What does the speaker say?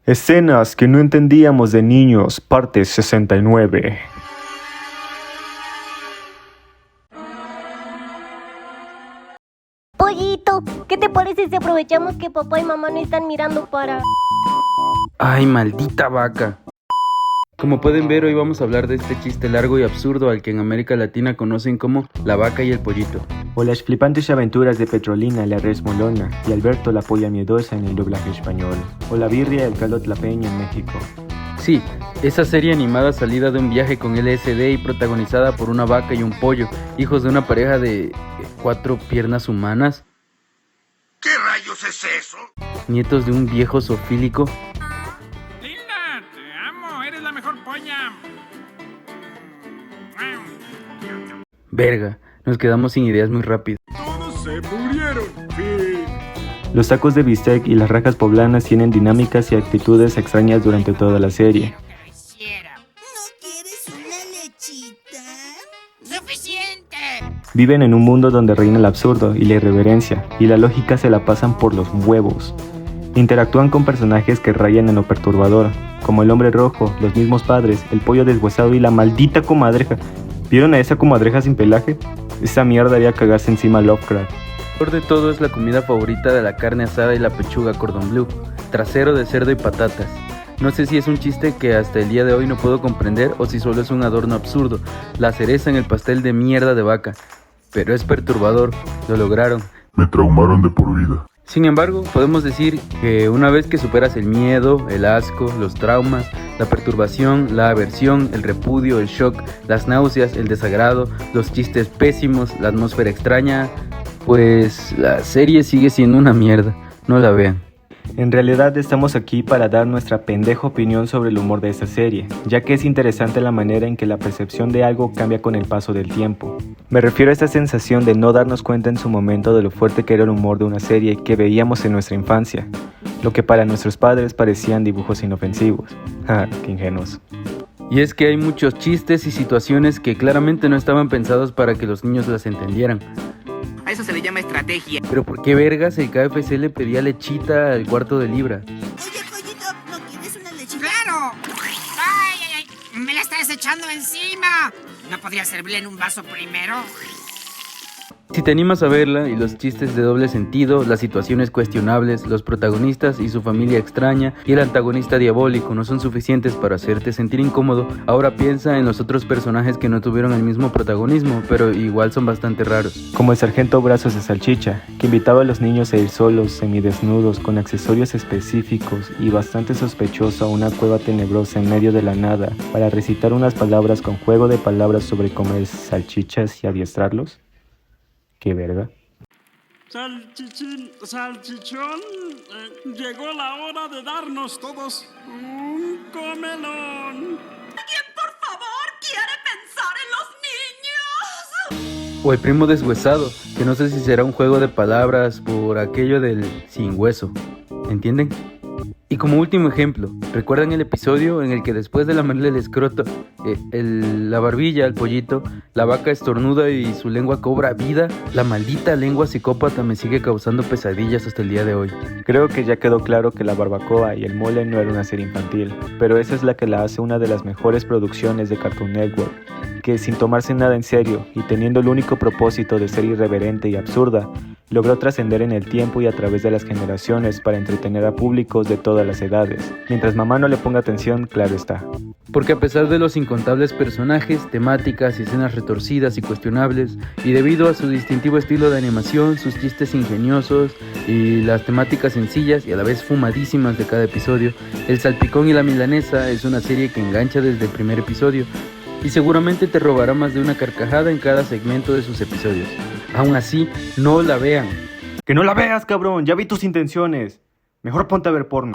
Escenas que no entendíamos de niños, parte 69. Pollito, ¿qué te parece si aprovechamos que papá y mamá no están mirando para...? ¡Ay, maldita vaca! Como pueden ver, hoy vamos a hablar de este chiste largo y absurdo al que en América Latina conocen como la vaca y el pollito. O las flipantes aventuras de Petrolina, la res molona, y Alberto la polla miedosa en el doblaje español. O la birria y el caldo tlapeño en México. Sí, esa serie animada salida de un viaje con LSD y protagonizada por una vaca y un pollo, hijos de una pareja de 4 piernas humanas. ¿Qué rayos es eso? Nietos de un viejo zoofílico. Linda, te amo, eres la mejor polla. Verga, nos quedamos sin ideas muy rápido. Todos se murieron. Fin. Los tacos de bistec y las rajas poblanas tienen dinámicas y actitudes extrañas durante toda la serie. ¿No quieres una lechita? ¡Suficiente! Viven en un mundo donde reina el absurdo y la irreverencia, y la lógica se la pasan por los huevos. Interactúan con personajes que rayan en lo perturbador, como el hombre rojo, los mismos padres, el pollo deshuesado y la maldita comadreja. ¿Vieron a esa comadreja sin pelaje? Esa mierda haría cagarse encima a Lovecraft. Lo peor de todo es la comida favorita de la carne asada y la pechuga cordon bleu, trasero de cerdo y patatas. No sé si es un chiste que hasta el día de hoy no puedo comprender o si solo es un adorno absurdo, la cereza en el pastel de mierda de vaca. Pero es perturbador, lo lograron. Me traumaron de por vida. Sin embargo, podemos decir que una vez que superas el miedo, el asco, los traumas, la perturbación, la aversión, el repudio, el shock, las náuseas, el desagrado, los chistes pésimos, la atmósfera extraña, pues la serie sigue siendo una mierda, no la vean. En realidad estamos aquí para dar nuestra pendeja opinión sobre el humor de esta serie, ya que es interesante la manera en que la percepción de algo cambia con el paso del tiempo. Me refiero a esta sensación de no darnos cuenta en su momento de lo fuerte que era el humor de una serie que veíamos en nuestra infancia, lo que para nuestros padres parecían dibujos inofensivos. Qué ingenuos. Y es que hay muchos chistes y situaciones que claramente no estaban pensados para que los niños las entendieran. A eso se le llama estrategia. Pero ¿por qué vergas el KFC le pedía lechita al cuarto de libra? Oye, pollito, ¿no quieres una lechita? ¡Claro! ¡Ay, ay, ay! ¡Me la estás echando encima! ¿No podría servirle en un vaso primero? Si te animas a verla y los chistes de doble sentido, las situaciones cuestionables, los protagonistas y su familia extraña y el antagonista diabólico no son suficientes para hacerte sentir incómodo, ahora piensa en los otros personajes que no tuvieron el mismo protagonismo, pero igual son bastante raros. Como el sargento Brazos de Salchicha, que invitaba a los niños a ir solos, semidesnudos, con accesorios específicos y bastante sospechoso a una cueva tenebrosa en medio de la nada para recitar unas palabras con juego de palabras sobre comer salchichas y adiestrarlos. ¿Qué verga? Salchichón, llegó la hora de darnos todos un comelón. ¿Quién, por favor, quiere pensar en los niños? O el primo deshuesado, que no sé si será un juego de palabras por aquello del sin hueso, ¿entienden? Y como último ejemplo, ¿recuerdan el episodio en el que después de lamerle el escroto, la barbilla al pollito, la vaca estornuda y su lengua cobra vida? La maldita lengua psicópata me sigue causando pesadillas hasta el día de hoy. Creo que ya quedó claro que La Barbacoa y El Mole no era una serie infantil, pero esa es la que la hace una de las mejores producciones de Cartoon Network, que sin tomarse nada en serio y teniendo el único propósito de ser irreverente y absurda, logró trascender en el tiempo y a través de las generaciones para entretener a públicos de todas las edades. Mientras mamá no le ponga atención, claro está. Porque a pesar de los incontables personajes, temáticas y escenas retorcidas y cuestionables, y debido a su distintivo estilo de animación, sus chistes ingeniosos y las temáticas sencillas y a la vez fumadísimas de cada episodio, El Salpicón y la Milanesa es una serie que engancha desde el primer episodio y seguramente te robará más de una carcajada en cada segmento de sus episodios. Aún así, no la vean. ¡Que no la veas, cabrón! ¡Ya vi tus intenciones! Mejor ponte a ver porno.